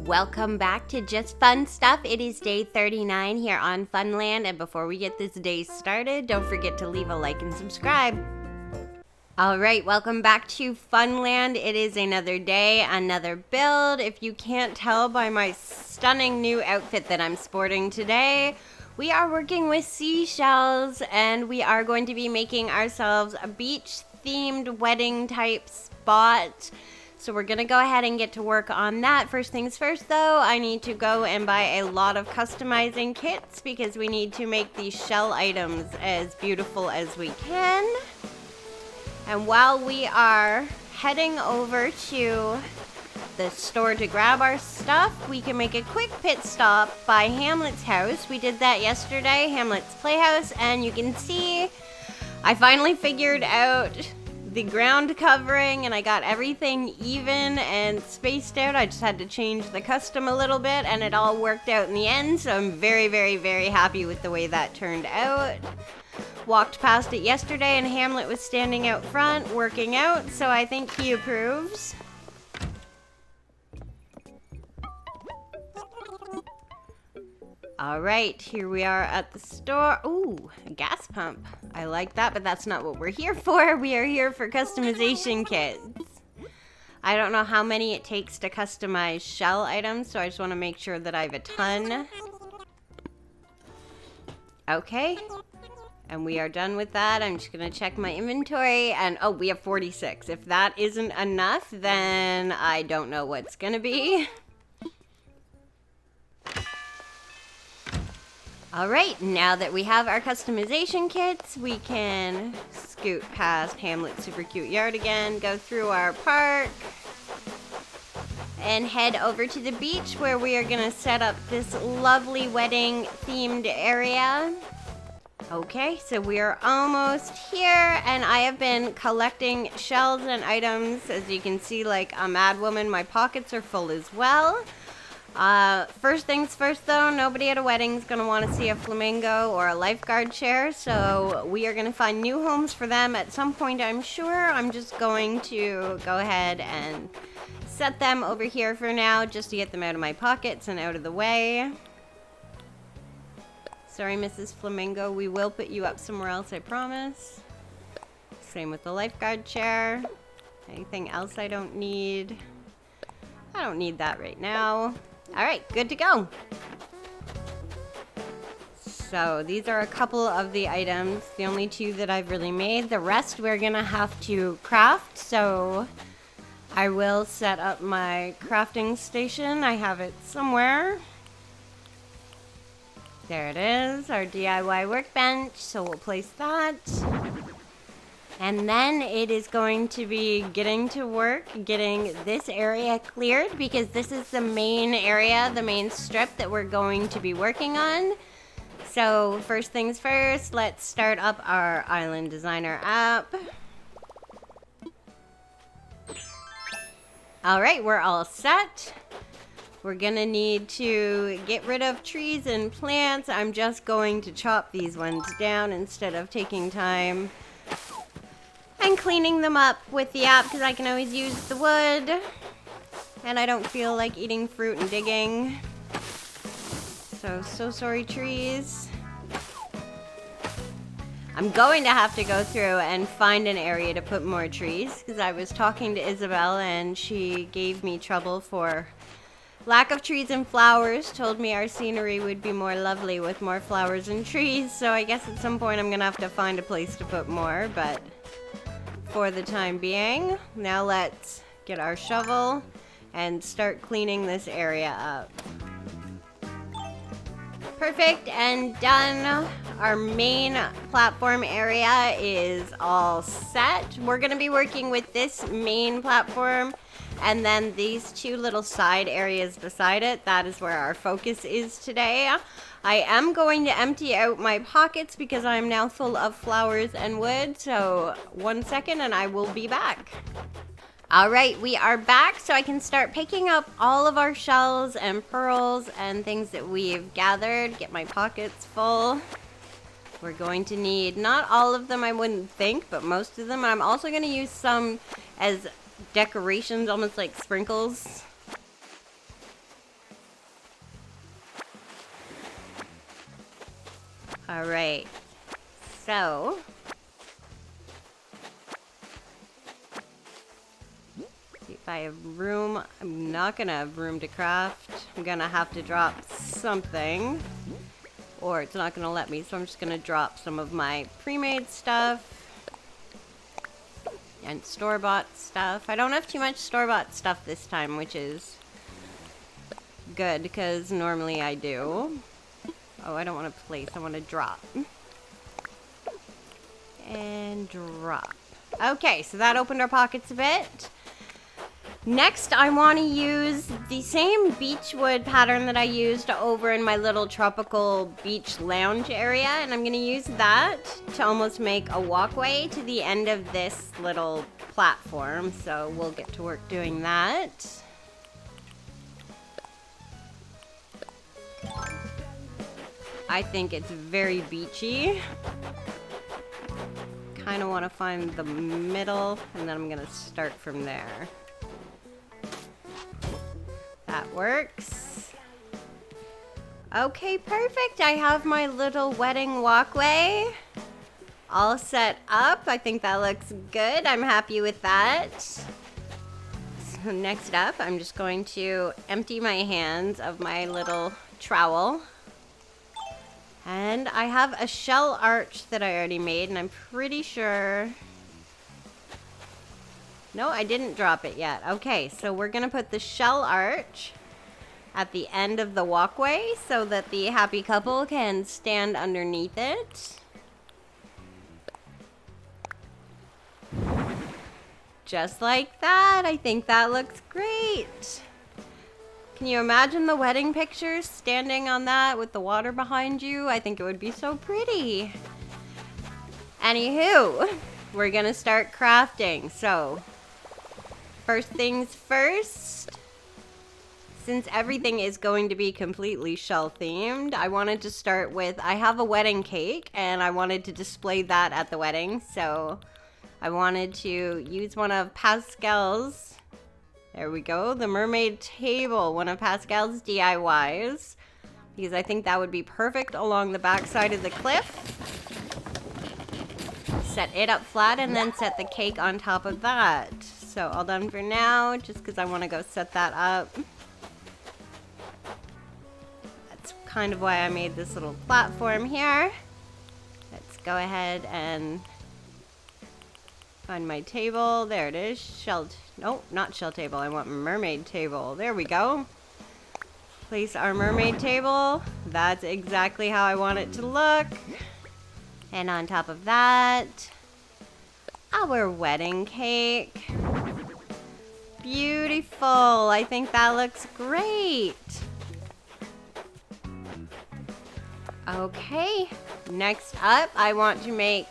Welcome back to Just Fun Stuff. It is day 39 here on Funland, and before we get this day started, don't forget to leave a like and subscribe. Alright, welcome back to Funland. It is another day, another build. If you can't tell by my stunning new outfit that I'm sporting today, we are working with seashells, and we are going to be making ourselves a beach-themed wedding type spot. So we're going to go ahead and get to work on that. First things first, though, I need to go and buy a lot of customizing kits because we need to make these shell items as beautiful as we can. And while we are heading over to the store to grab our stuff, we can make a quick pit stop by Hamlet's house. We did that yesterday, Hamlet's Playhouse, and you can see I finally figured out the ground covering and I got everything even and spaced out. I just had to change the custom a little bit and it all worked out in the end, so I'm very, very, very happy with the way that turned out. Walked past it yesterday and Hamlet was standing out front working out, so I think he approves. Alright, here we are at the store. Ooh, a gas pump. I like that, but that's not what we're here for. We are here for customization kits. I don't know how many it takes to customize shell items, so I just want to make sure that I have a ton. Okay. And we are done with that. I'm just going to check my inventory, and oh, we have 46. If that isn't enough, then I don't know what's going to be. Alright, now that we have our customization kits, we can scoot past Hamlet's super cute yard again, go through our park, and head over to the beach where we are going to set up this lovely wedding themed area. Okay, so we are almost here, and I have been collecting shells and items. As you can see, like a mad woman, my pockets are full as well. First things first, though, nobody at a wedding is going to want to see a flamingo or a lifeguard chair, so we are going to find new homes for them at some point, I'm sure. I'm just going to go ahead and set them over here for now, just to get them out of my pockets and out of the way. Sorry, Mrs. Flamingo, we will put you up somewhere else, I promise. Same with the lifeguard chair. Anything else I don't need? I don't need that right now. Alright, good to go. So these are a couple of the items, the only two that I've really made. The rest we're gonna have to craft, so I will set up my crafting station. I have it somewhere. There it is, our DIY workbench, so we'll place that. And then it is going to be getting to work, getting this area cleared, because this is the main area, the main strip that we're going to be working on. So first things first, let's start up our Island Designer app. Alright, we're all set. We're gonna need to get rid of trees and plants. I'm just going to chop these ones down instead of taking time and cleaning them up with the app, because I can always use the wood and I don't feel like eating fruit and digging. So sorry, trees. I'm going to have to go through and find an area to put more trees, because I was talking to Isabel and she gave me trouble for lack of trees and flowers, told me our scenery would be more lovely with more flowers and trees, so I guess at some point I'm gonna have to find a place to put more, but for the time being, now let's get our shovel and start cleaning this area up. Perfect, and done. Our main platform area is all set. We're gonna be working with this main platform and then these two little side areas beside it. That is where our focus is today. I am going to empty out my pockets because I'm now full of flowers and wood. So 1 second and I will be back. Alright, we are back, so I can start picking up all of our shells and pearls and things that we've gathered. Get my pockets full. We're going to need, not all of them I wouldn't think, but most of them. And I'm also going to use some as decorations, almost like sprinkles. All right. So, see if I have room. I'm not gonna have room to craft. I'm gonna have to drop something, or it's not gonna let me. So I'm just gonna drop some of my pre-made stuff and store-bought stuff. I don't have too much store-bought stuff this time, which is good because normally I do. Oh, I don't want to place. I want to drop. And drop. Okay, so that opened our pockets a bit. Next, I want to use the same beechwood pattern that I used over in my little tropical beach lounge area, and I'm going to use that to almost make a walkway to the end of this little platform. So we'll get to work doing that. I think it's very beachy. Kind of want to find the middle, and then I'm gonna start from there. That works. Okay, perfect. I have my little wedding walkway all set up. I think that looks good. I'm happy with that. So next up, I'm just going to empty my hands of my little trowel. And I have a shell arch that I already made, and I'm pretty sure... No, I didn't drop it yet. Okay, so we're going to put the shell arch at the end of the walkway so that the happy couple can stand underneath it. Just like that. I think that looks great. Can you imagine the wedding pictures standing on that with the water behind you? I think it would be so pretty. Anywho, we're gonna start crafting. So, first things first, since everything is going to be completely shell themed, I wanted to start with, I have a wedding cake and I wanted to display that at the wedding. So, I wanted to use one of Pascal's, there we go, the mermaid table, one of Pascal's DIYs, because I think that would be perfect along the back side of the cliff. Set it up flat and then set the cake on top of that. So all done for now, just because I want to go set that up. That's kind of why I made this little platform here. Let's go ahead and find my table. There it is. Nope, not shell table. I want mermaid table. There we go. Place our mermaid table. That's exactly how I want it to look. And on top of that, our wedding cake. Beautiful. I think that looks great. Okay, next up, I want to make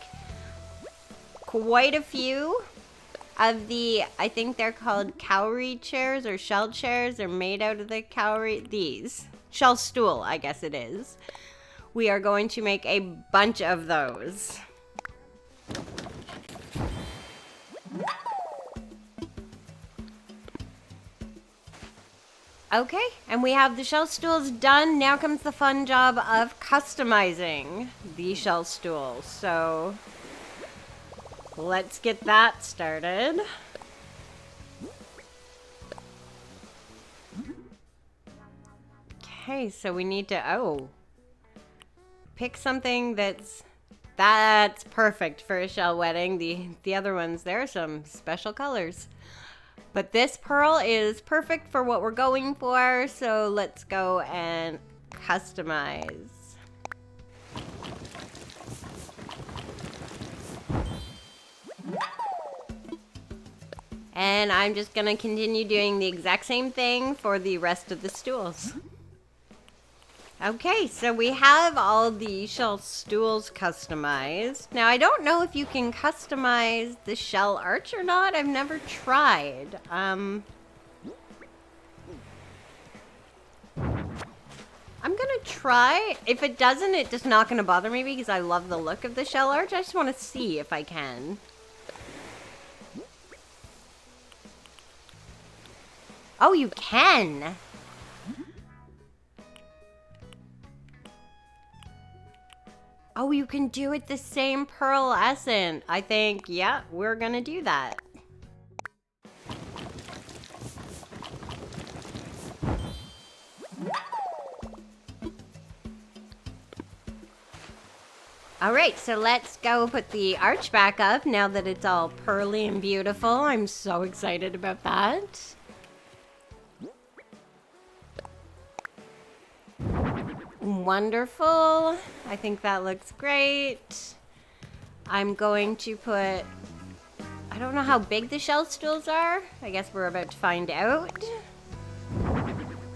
quite a few of the, I think they're called cowrie chairs or shell chairs. They're made out of the cowrie, these. Shell stool, I guess it is. We are going to make a bunch of those. Okay, and we have the shell stools done. Now comes the fun job of customizing the shell stools. So let's get that started. Okay, so we need to, pick something that's perfect for a shell wedding. The other ones, there are some special colors. But this pearl is perfect for what we're going for, so let's go and customize. And I'm just gonna continue doing the exact same thing for the rest of the stools. Okay, so we have all the shell stools customized. Now, I don't know if you can customize the shell arch or not. I've never tried. I'm gonna try. If it doesn't, it's just not gonna bother me because I love the look of the shell arch. I just want to see if I can. Oh, you can! Oh, you can do it the same pearlescent. I think, yeah, we're gonna do that. All right, so let's go put the arch back up now that it's all pearly and beautiful. I'm so excited about that. Wonderful. I think that looks great. I'm going to put... I don't know how big the shell stools are. I guess we're about to find out.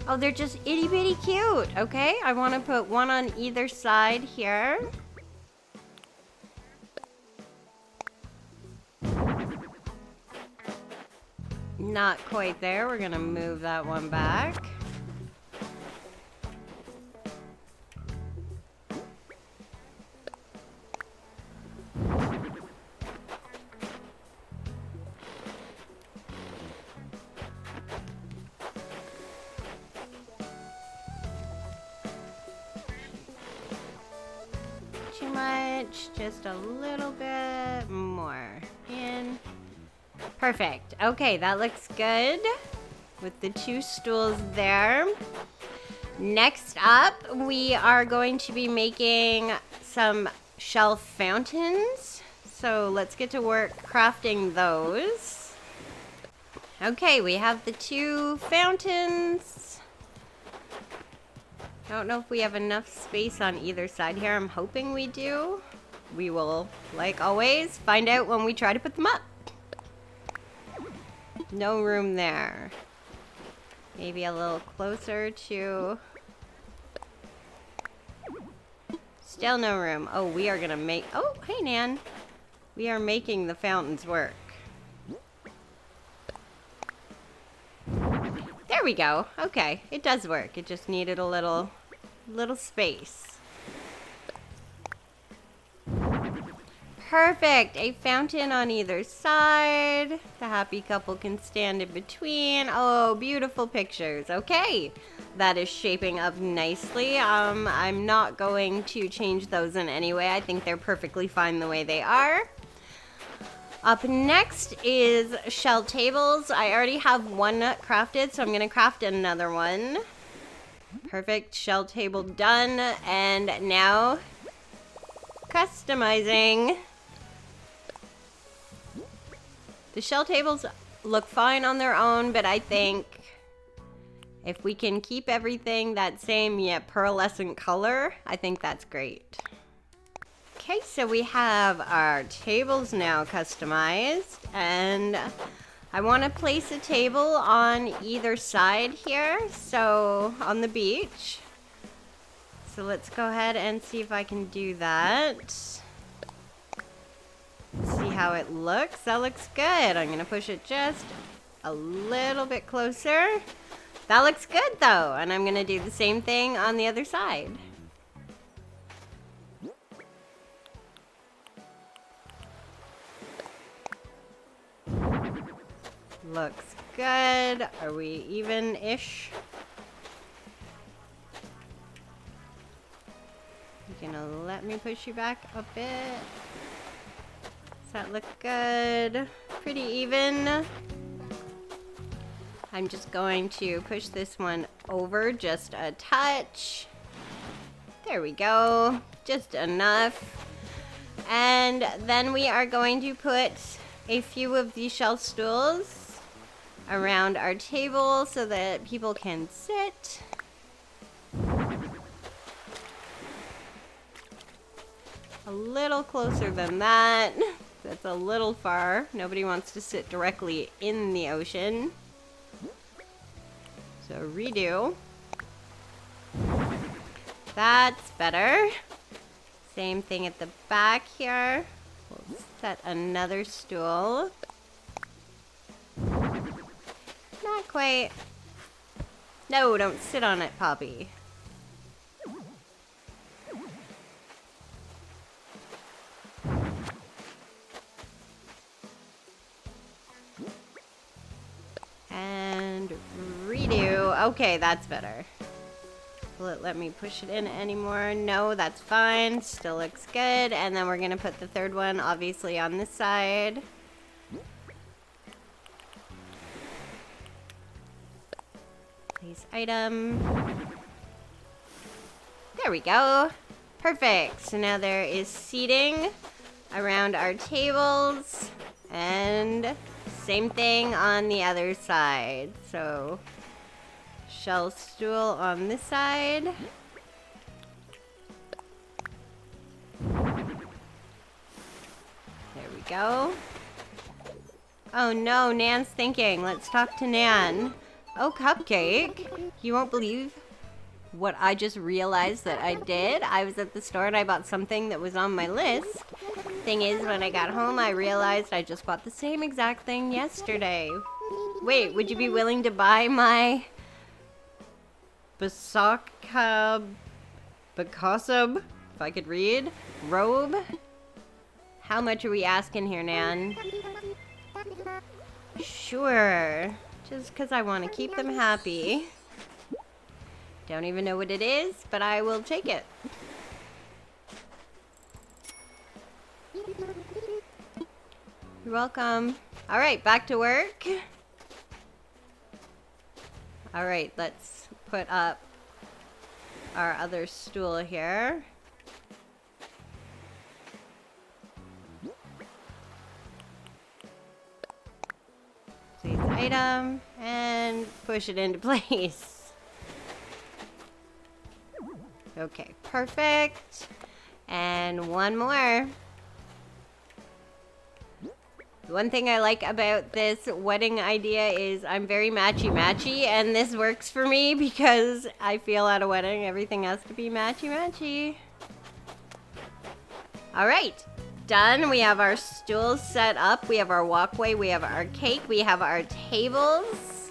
Oh, they're just itty bitty cute. Okay, I want to put one on either side here. Not quite there. We're gonna move that one back. Too much, just a little bit more in. Perfect. Okay, that looks good with the two stools there. Next up, we are going to be making some shelf fountains. So let's get to work crafting those. Okay, we have the two fountains. I don't know if we have enough space on either side here. I'm hoping we do. We will, like always, find out when we try to put them up. No room there. Maybe a little closer to... Still no room. Oh, we are gonna make... Oh, hey, Nan. We are making the fountains work. There we go. Okay, it does work. It just needed a little space. Perfect. A fountain on either side. The happy couple can stand in between. Oh, beautiful pictures. Okay. That is shaping up nicely. I'm not going to change those in any way. I think they're perfectly fine the way they are. Up next is shell tables. I already have one crafted, so I'm going to craft another one. Perfect. Shell table done. And now customizing. The shell tables look fine on their own, but I think if we can keep everything that same yet pearlescent color, I think that's great. Okay, so we have our tables now customized, and I want to place a table on either side here, so on the beach. So let's go ahead and see if I can do that. See how it looks. That looks good. I'm going to push it just a little bit closer. That looks good though, and I'm going to do the same thing on the other side. Looks good. Are we even-ish? You gonna let me push you back a bit? Does that look good? Pretty even. I'm just going to push this one over just a touch. There we go. Just enough. And then we are going to put a few of these shelf stools around our table so that people can sit. A little closer than that. That's a little far. Nobody wants to sit directly in the ocean. So redo. That's better. Same thing at the back here. We'll set another stool. Not quite. No, don't sit on it, Poppy. And redo. Okay, that's better. Will it let me push it in anymore? No, that's fine. Still looks good. And then we're going to put the third one, obviously, on this side. Place item. There we go. Perfect. So now there is seating around our tables. And same thing on the other side. So shell stool on this side. There we go. Oh no, Nan's thinking. Let's talk to Nan. Oh, Cupcake. You won't believe what I just realized that I did. I was at the store and I bought something that was on my list. Thing is, when I got home, I realized I just bought the same exact thing yesterday. Wait, would you be willing to buy my Basakab, if I could read, robe? How much are we asking here, Nan? Sure. Just because I want to keep them happy. Don't even know what it is, but I will take it. You're welcome. All right, back to work. All right, let's put up our other stool here. Place item and push it into place. Okay, perfect. And one more. One thing I like about this wedding idea is I'm very matchy-matchy, and this works for me because I feel at a wedding everything has to be matchy-matchy. All right, done. We have our stools set up. We have our walkway. We have our cake. We have our tables.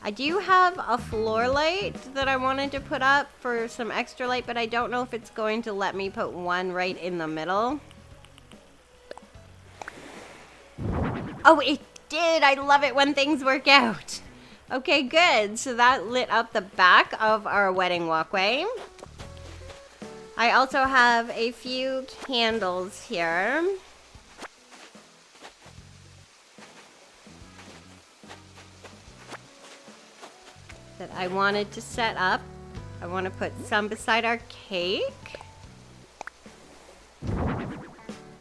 I do have a floor light that I wanted to put up for some extra light, but I don't know if it's going to let me put one right in the middle. Oh, it did. I love it when things work out. Okay, good. So that lit up the back of our wedding walkway. I also have a few candles here. That I wanted to set up. I want to put some beside our cake.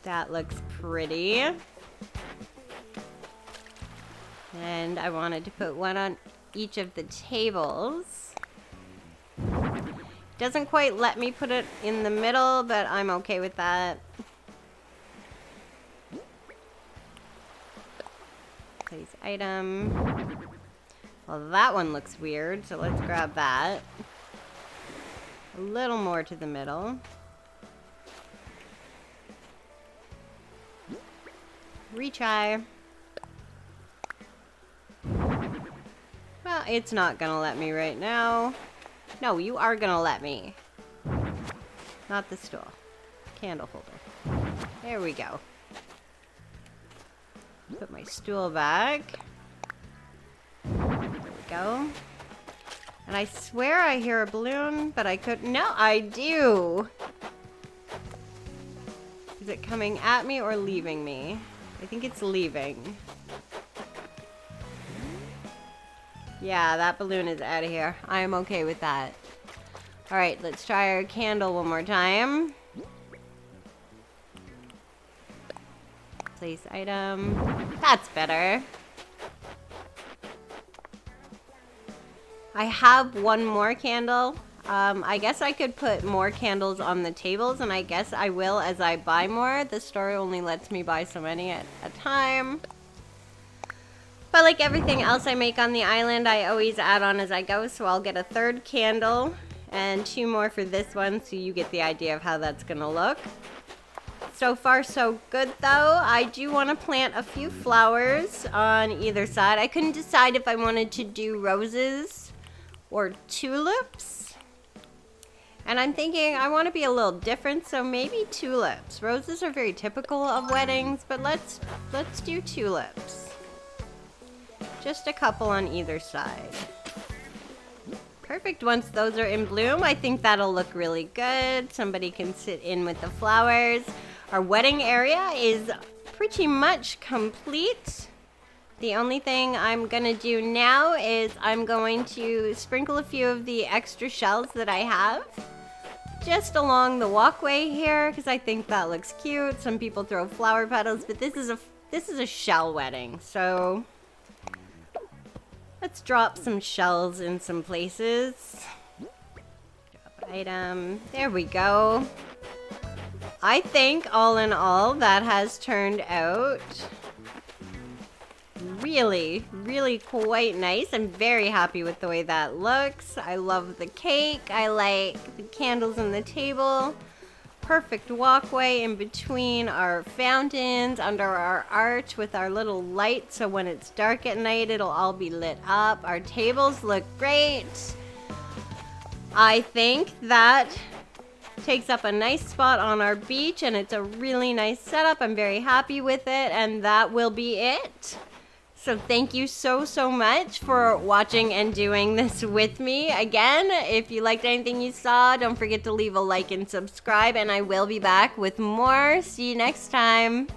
That looks pretty. And I wanted to put one on each of the tables. Doesn't quite let me put it in the middle, but I'm okay with that. Place item. Well, that one looks weird, so let's grab that. A little more to the middle. Retry. Well, it's not gonna let me right now. No, you are gonna let me. Not the stool. Candle holder. There we go. Put my stool back. There we go. And I swear I hear a balloon, but I couldn't. No, I do. Is it coming at me or leaving me? I think it's leaving. Yeah, that balloon is out of here. I am okay with that. All right, let's try our candle one more time. Place item. That's better. I have one more candle. I guess I could put more candles on the tables, and I guess I will as I buy more. The store only lets me buy so many at a time. But like everything else I make on the island, I always add on as I go, so I'll get a third candle and 2 more for this one, so you get the idea of how that's gonna look. So far, so good, though. I do want to plant a few flowers on either side. I couldn't decide if I wanted to do roses or tulips. And I'm thinking I want to be a little different, so maybe tulips. Roses are very typical of weddings, but let's do tulips. Just a couple on either side. Perfect. Once those are in bloom, I think that'll look really good. Somebody can sit in with the flowers. Our wedding area is pretty much complete. The only thing I'm gonna do now is I'm going to sprinkle a few of the extra shells that I have just along the walkway here, because I think that looks cute. Some people throw flower petals, but this is a shell wedding, so let's drop some shells in some places. Drop item. There we go. I think all in all that has turned out really, really quite nice. I'm very happy with the way that looks. I love the cake. I like the candles on the table. Perfect walkway in between our fountains, under our arch with our little light, so when it's dark at night it'll all be lit up. Our tables look great. I think that takes up a nice spot on our beach, and it's a really nice setup. I'm very happy with it, and that will be it. So thank you so much for watching and doing this with me. Again, if you liked anything you saw, don't forget to leave a like and subscribe, and I will be back with more. See you next time.